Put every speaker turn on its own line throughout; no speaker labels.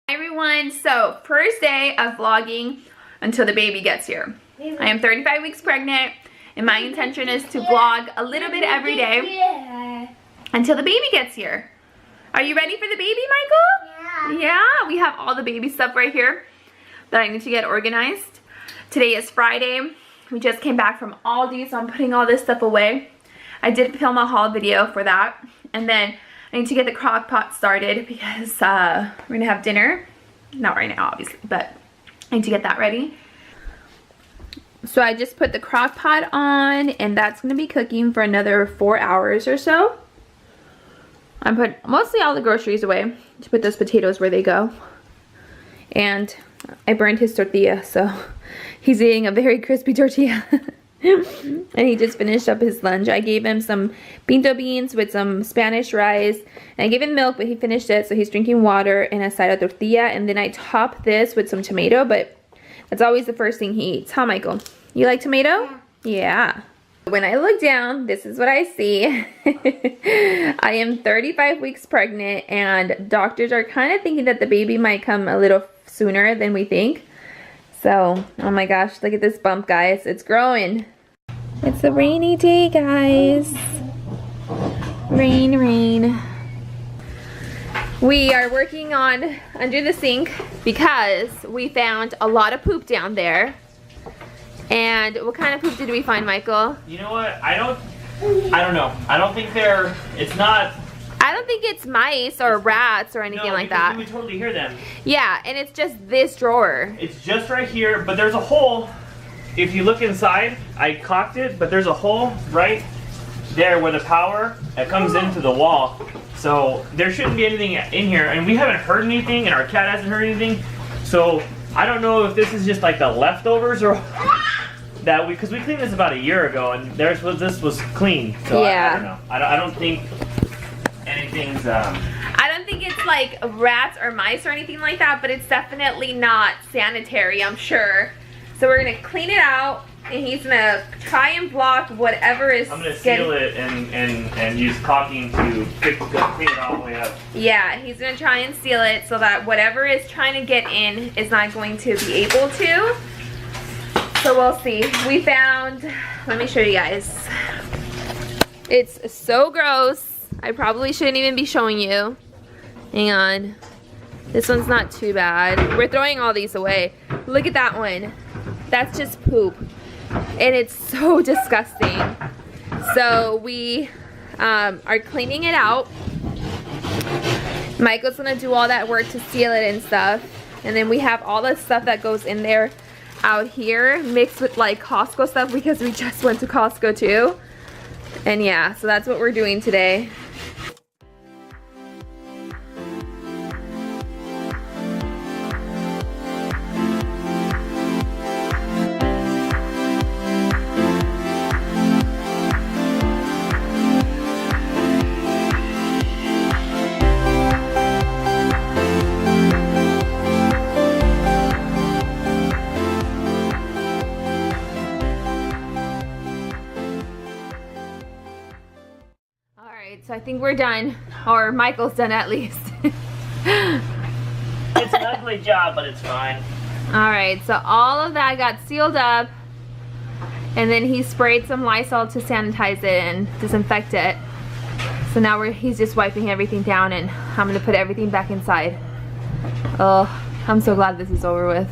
Hi everyone, so first day of vlogging until the baby gets here. I am 35 weeks pregnant and my intention is to vlog a little bit every day until the baby gets here. Are you ready for the baby, Michael? Yeah, we have all the baby stuff right here that I need to get organized. Today is Friday. We just came back from Aldi, so I'm putting all this stuff away. I did film a haul video for that, and then I need to get the crock pot started because we're gonna have dinner. Not right now, obviously, but I need to get that ready. So I just put the crock pot on, and that's gonna be cooking for another 4 hours or so. I put mostly all the groceries away to put those potatoes where they go. And I burned his tortilla, so he's eating a very crispy tortilla. And he just finished up his lunch. I gave him some pinto beans with some Spanish rice. And I gave him milk, but he finished it, so he's drinking water and a side of tortilla. And then I top this with some tomato, but that's always the first thing he eats. Huh, Michael? You like tomato? Yeah. When I look down, this is what I see. I am 35 weeks pregnant, and doctors are kind of thinking that the baby might come a little sooner than we think. So, oh my gosh, look at this bump, guys. It's growing. It's a rainy day, guys. Rain, rain. We are working on under the sink because we found a lot of poop down there. And what kind of poop did we find, Michael?
You know what? I don't know. I don't think
I don't think it's mice or rats or anything like that.
You would totally hear them.
Yeah, and it's just this drawer.
It's just right here, but there's a hole. If you look inside, I caulked it, but there's a hole right there where the power comes into the wall. So there shouldn't be anything in here, and we haven't heard anything, and our cat hasn't heard anything. So I don't know if this is just like the leftovers or that because we cleaned this about a year ago, and this was clean. So
yeah.
I don't know. I don't think anything's
I don't think it's like rats or mice or anything like that, but it's definitely not sanitary, I'm sure. So we're gonna clean it out, and he's gonna try and block whatever is.
I'm gonna seal it and use caulking to clean it all the way up.
Yeah, he's gonna try and seal it so that whatever is trying to get in is not going to be able to. So we'll see. We found, let me show you guys. It's so gross. I probably shouldn't even be showing you. Hang on. This one's not too bad. We're throwing all these away. Look at that one. That's just poop. And it's so disgusting. So we are cleaning it out. Michael's gonna do all that work to seal it and stuff. And then we have all the stuff that goes in there out here mixed with like Costco stuff because we just went to Costco too. And yeah, so that's what we're doing today. So I think we're done, or Michael's done at least.
It's an ugly job, but it's fine.
Alright, so all of that got sealed up, and then he sprayed some Lysol to sanitize it and disinfect it. So now he's just wiping everything down, and I'm gonna put everything back inside. Oh, I'm so glad this is over with,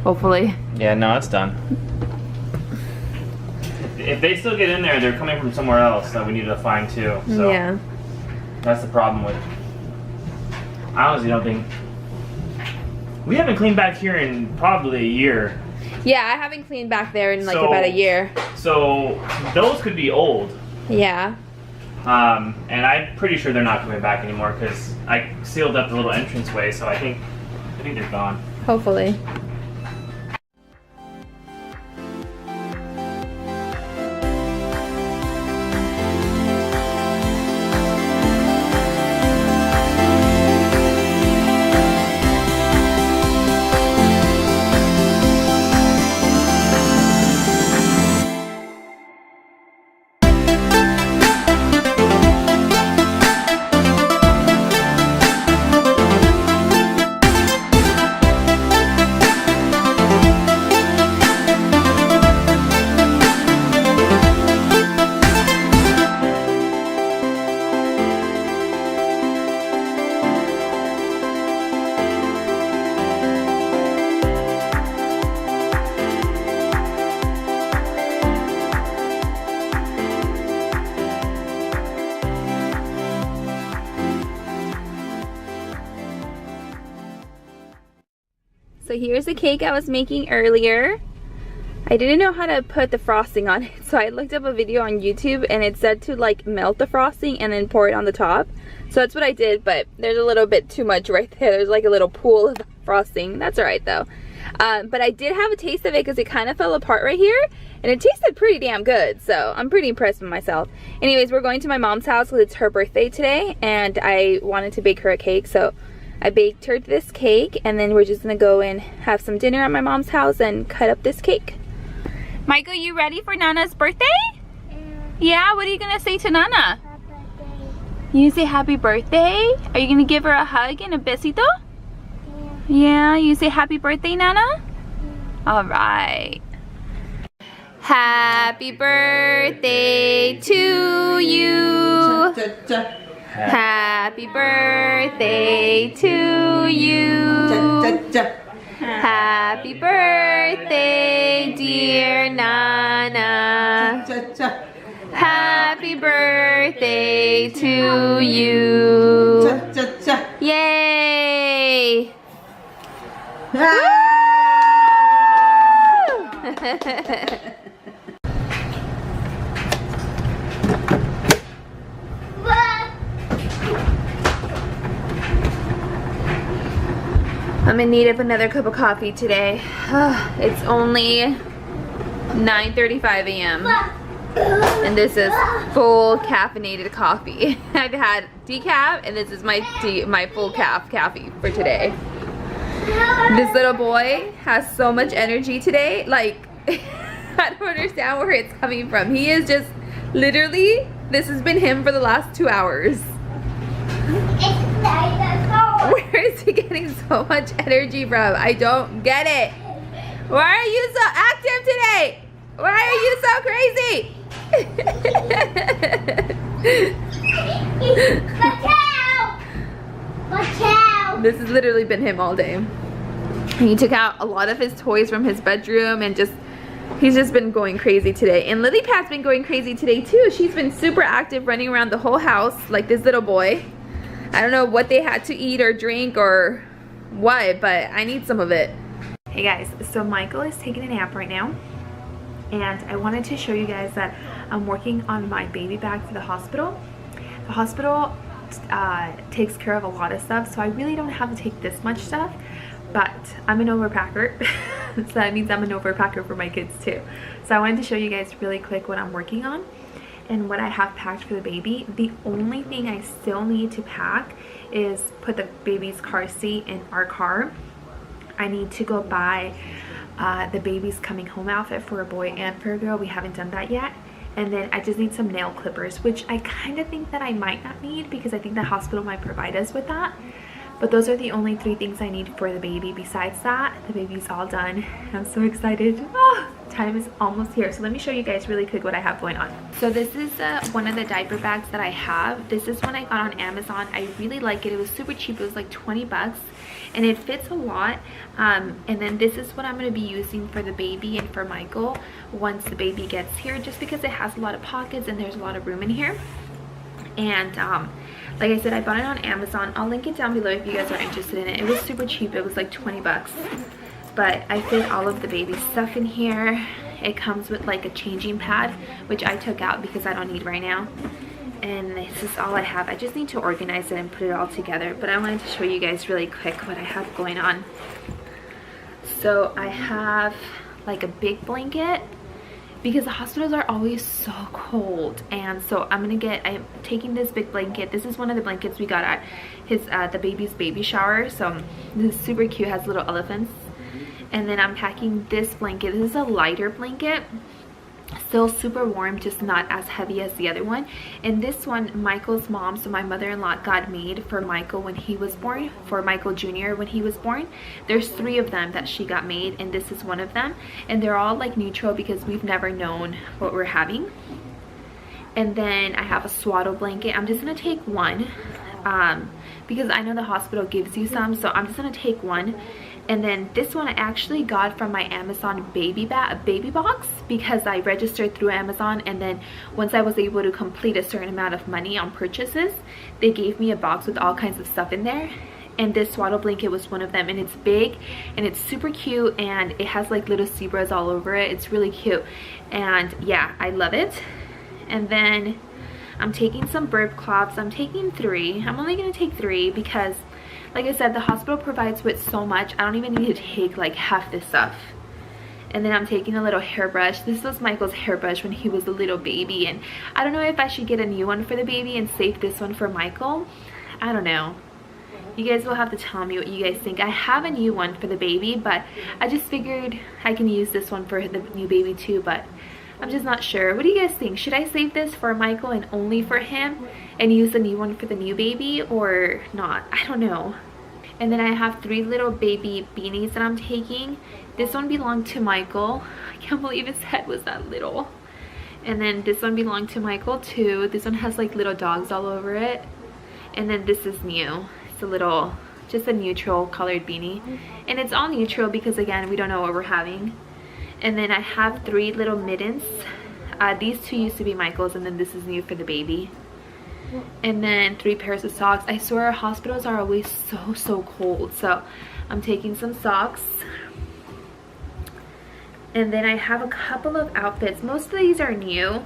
hopefully.
Yeah, no, it's done. If they still get in there, they're coming from somewhere else that we need to find too. So
yeah.
That's the problem with it. I honestly don't think... We haven't cleaned back here in probably a year.
Yeah, I haven't cleaned back there in like about a year.
So those could be old.
Yeah.
And I'm pretty sure they're not coming back anymore because I sealed up the little entranceway, so I think they're gone.
Hopefully. So here's the cake I was making earlier. I didn't know how to put the frosting on it, so I looked up a video on YouTube and it said to like melt the frosting and then pour it on the top. So that's what I did, but there's a little bit too much right there. There's like a little pool of frosting. That's alright though. But I did have a taste of it because it kind of fell apart right here and it tasted pretty damn good, so I'm pretty impressed with myself. Anyways, we're going to my mom's house because it's her birthday today and I wanted to bake her a cake, so I baked her this cake and then we're just gonna go and have some dinner at my mom's house and cut up this cake. Michael, you ready for Nana's birthday? Yeah, what are you gonna say to Nana? You say happy birthday? Are you gonna give her a hug and a besito? Yeah, you say happy birthday, Nana? Alright. Happy birthday to you. Happy birthday to you. Happy birthday, dear Nana. Happy birthday to you. Yay! I'm in need of another cup of coffee today. It's only 9:35 a.m. and this is full caffeinated coffee. I've had decaf and this is my full coffee for today. This little boy has so much energy today, like I don't understand where it's coming from. He is just literally, this has been him for the last 2 hours. Where is he getting so much energy from? I don't get it. Why are you so active today? Why are you so crazy? This has literally been him all day. He took out a lot of his toys from his bedroom and he's just been going crazy today. And Lily Pat's been going crazy today too. She's been super active, running around the whole house like this little boy. I don't know what they had to eat or drink or what, but I need some of it. Hey guys, so Michael is taking a nap right now. And I wanted to show you guys that I'm working on my baby bag for the hospital. The hospital takes care of a lot of stuff, so I really don't have to take this much stuff, but I'm an overpacker. So that means I'm an overpacker for my kids too. So I wanted to show you guys really quick what I'm working on and what I have packed for the baby. The only thing I still need to pack is put the baby's car seat in our car. I need to go buy the baby's coming home outfit for a boy and for a girl. We haven't done that yet. And then I just need some nail clippers, which I kind of think that I might not need because I think the hospital might provide us with that. But those are the only 3 things I need for the baby. Besides that, the baby's all done. I'm so excited. Oh, time is almost here. So let me show you guys really quick what I have going on. So this is one of the diaper bags that I have. This is one I got on Amazon. I really like it. It was super cheap. It was like 20 bucks. And it fits a lot. And then this is what I'm going to be using for the baby and for Michael once the baby gets here, just because it has a lot of pockets and there's a lot of room in here. And like I said, I bought it on Amazon. I'll link it down below if you guys are interested in it. It was super cheap. It was like 20 bucks. But I fit all of the baby stuff in here. It comes with like a changing pad, which I took out because I don't need right now. And this is all I have. I just need to organize it and put it all together. But I wanted to show you guys really quick what I have going on. So I have like a big blanket because the hospitals are always so cold. And so I'm taking this big blanket. This is one of the blankets we got at the baby's baby shower. So this is super cute, has little elephants. And then I'm packing this blanket. This is a lighter blanket. Still super warm, just not as heavy as the other one. And this one, Michael's mom, so my mother-in-law, got made for Michael when he was born, for Michael Jr. when he was born. There's 3 of them that she got made, and this is one of them. And they're all like neutral because we've never known what we're having. And then I have a swaddle blanket. I'm just gonna take one because I know the hospital gives you some, so I'm just gonna take one. And then this one I actually got from my Amazon baby box because I registered through Amazon, and then once I was able to complete a certain amount of money on purchases, they gave me a box with all kinds of stuff in there. and this swaddle blanket was one of them, and it's big and it's super cute, and it has like little zebras all over it. It's really cute, and yeah, I love it. And then I'm taking some burp cloths. I'm taking 3. I'm only gonna take 3 because, like I said, the hospital provides with so much. I don't even need to take like half this stuff. And then I'm taking a little hairbrush. This was Michael's hairbrush when he was a little baby, and I don't know if I should get a new one for the baby and save this one for Michael. I don't know. You guys will have to tell me what you guys think. I have a new one for the baby, but I just figured I can use this one for the new baby too, but I'm just not sure. What do you guys think? Should I save this for Michael and only for him and use the new one for the new baby, or not? I don't know. And then I have 3 little baby beanies that I'm taking. This one belonged to Michael. I can't believe his head was that little. And then this one belonged to Michael too. This one has like little dogs all over it. And then this is new. It's a little, just a neutral colored beanie. And it's all neutral because, again, we don't know what we're having. And then I have 3 little mittens. These 2 used to be Michael's, and then this is new for the baby. And then 3 pairs of socks. I swear our hospitals are always so cold, so I'm taking some socks. And then I have a couple of outfits. Most of these are new.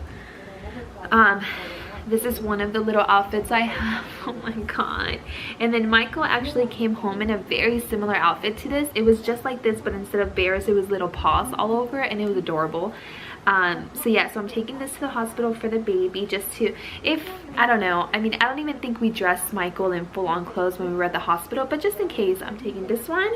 This is one of the little outfits I have. Oh my god. And then Michael actually came home in a very similar outfit to this. It was just like this, but instead of bears, it was little paws all over it, and it was adorable. So yeah, so I'm taking this to the hospital for the baby, just to, if, I don't know, I mean, I don't even think we dressed Michael in full-on clothes when we were at the hospital, but just in case, I'm taking this one.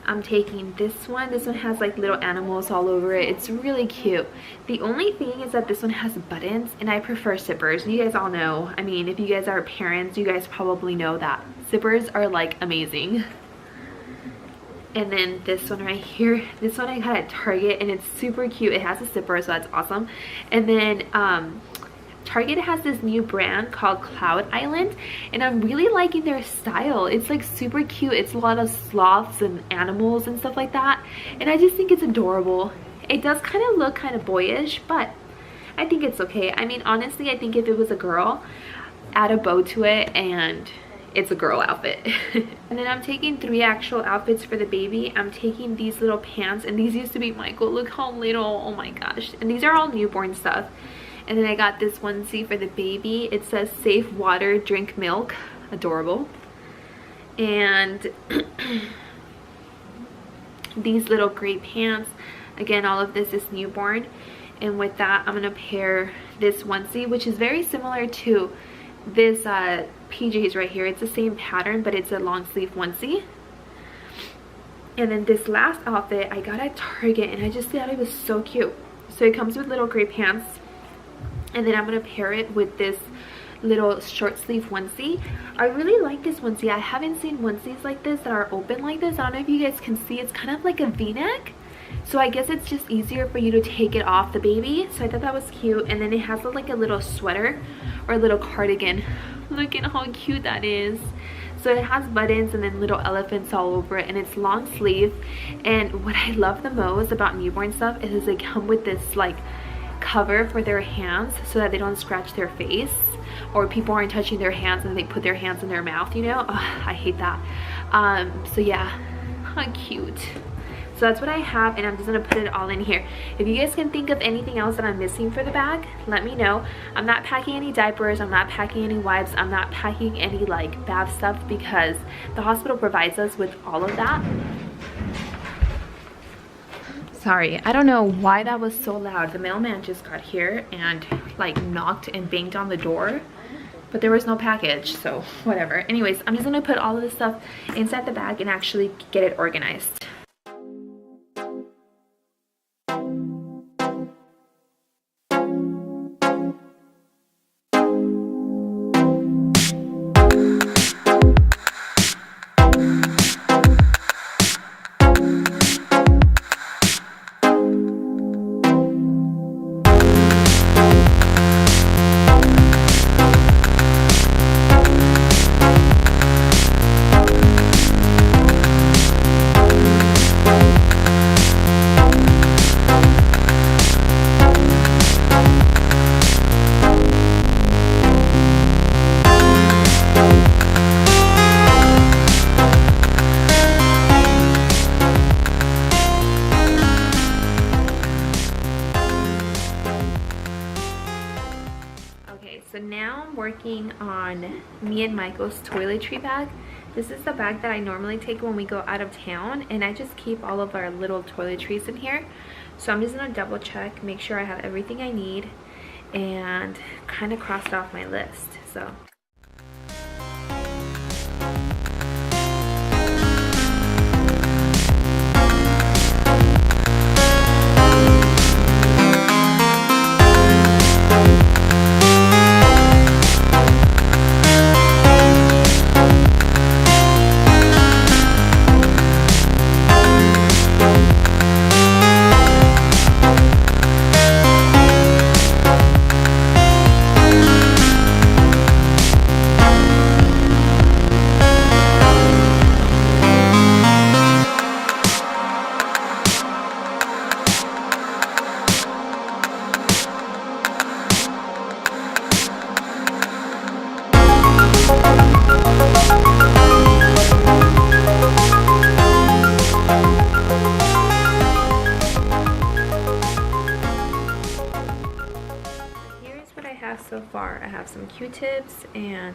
I'm taking this one. This one has like little animals all over it. It's really cute. The only thing is that this one has buttons, and I prefer zippers. You guys all know, I mean, if you guys are parents, you guys probably know that zippers are like amazing. And then this one right here, this one I got at Target, and it's super cute. It has a zipper, so that's awesome. And then Target has this new brand called Cloud Island, and I'm really liking their style. It's like super cute. It's a lot of sloths and animals and stuff like that, and I just think it's adorable. It does kind of look kind of boyish, but I think it's okay. I mean, honestly, I think if it was a girl, add a bow to it and it's a girl outfit. And then I'm taking 3 actual outfits for the baby. I'm taking these little pants, and these used to be Michael. Look how little. Oh my gosh. And these are all newborn stuff. And then I got this onesie for the baby. It says safe water, drink milk. Adorable. And these little gray pants. Again, all of this is newborn. And with that, I'm gonna pair this onesie, which is very similar to this PJs right here. It's the same pattern, but it's a long sleeve onesie. And then this last outfit I got at Target, and I just thought it was so cute. So it comes with little gray pants, and then I'm gonna pair it with this little short sleeve onesie. I really like this onesie. I haven't seen onesies like this that are open like this. I don't know if you guys can see. It's kind of like a v-neck, so I guess it's just easier for you to take it off the baby. So I thought that was cute. And then it has like a little sweater or a little cardigan. Look at how cute that is. So it has buttons and then little elephants all over it, and it's long sleeve. And what I love the most about newborn stuff is they come with this like cover for their hands so that they don't scratch their face, or people aren't touching their hands and they put their hands in their mouth, you know. Ugh, I hate that. So yeah, how cute. So that's what I have, and I'm just gonna put it all in here. If you guys can think of anything else that I'm missing for the bag, let me know. I'm not packing any diapers, I'm not packing any wipes, I'm not packing any like bath stuff, because the hospital provides us with all of that. Sorry, I don't know why that was so loud. The mailman just got here and like knocked and banged on the door, but there was no package, so whatever. Anyways, I'm just gonna put all of this stuff inside the bag and actually get it organized. working on me and Michael's toiletry bag. This is the bag that I normally take when we go out of town, and I just keep all of our little toiletries in here. So I'm just gonna double check, make sure I have everything I need, and kind of crossed off my list. So so far, I have some Q-tips and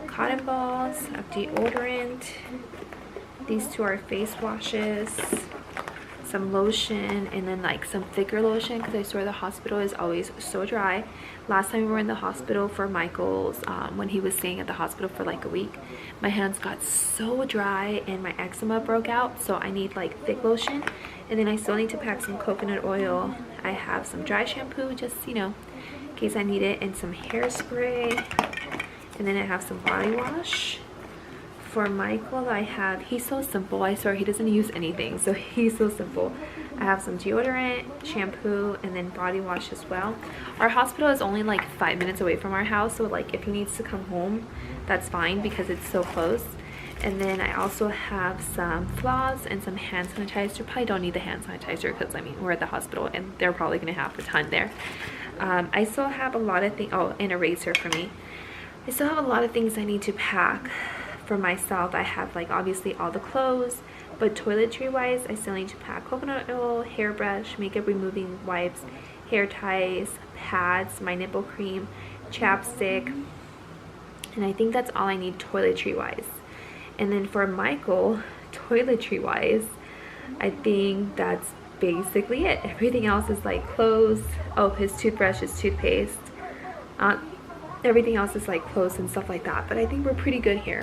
cotton balls of deodorant. These two are face washes, some lotion, and then like some thicker lotion because I swear the hospital is always so dry. Last time we were in the hospital for Michael's, when he was staying at the hospital for like a week, my hands got so dry and my eczema broke out, so I need like thick lotion. And then I still need to pack some coconut oil. I have some dry shampoo, just, you know, in case I need it, and some hairspray. And then I have some body wash. For Michael, I have, he's so simple, I swear he doesn't use anything, so he's so simple. I have some deodorant, shampoo, and then body wash as well. Our hospital is only like 5 minutes away from our house, so like if he needs to come home, that's fine because it's so close. And then I also have some floss and some hand sanitizer. Probably don't need the hand sanitizer because I mean we're at the hospital and they're probably gonna have a ton there. I still have a lot of things. Oh, an eraser for me. I still have a lot of things I need to pack for myself. I have like obviously all the clothes, but toiletry wise I still need to pack coconut oil, hairbrush, makeup removing wipes, hair ties, pads, my nipple cream, chapstick, and I think that's all I need toiletry wise. And then for Michael, toiletry wise, I think that's basically it. Everything else is like clothes. Oh, his toothbrush, his toothpaste, everything else is like clothes and stuff like that, but I think we're pretty good here.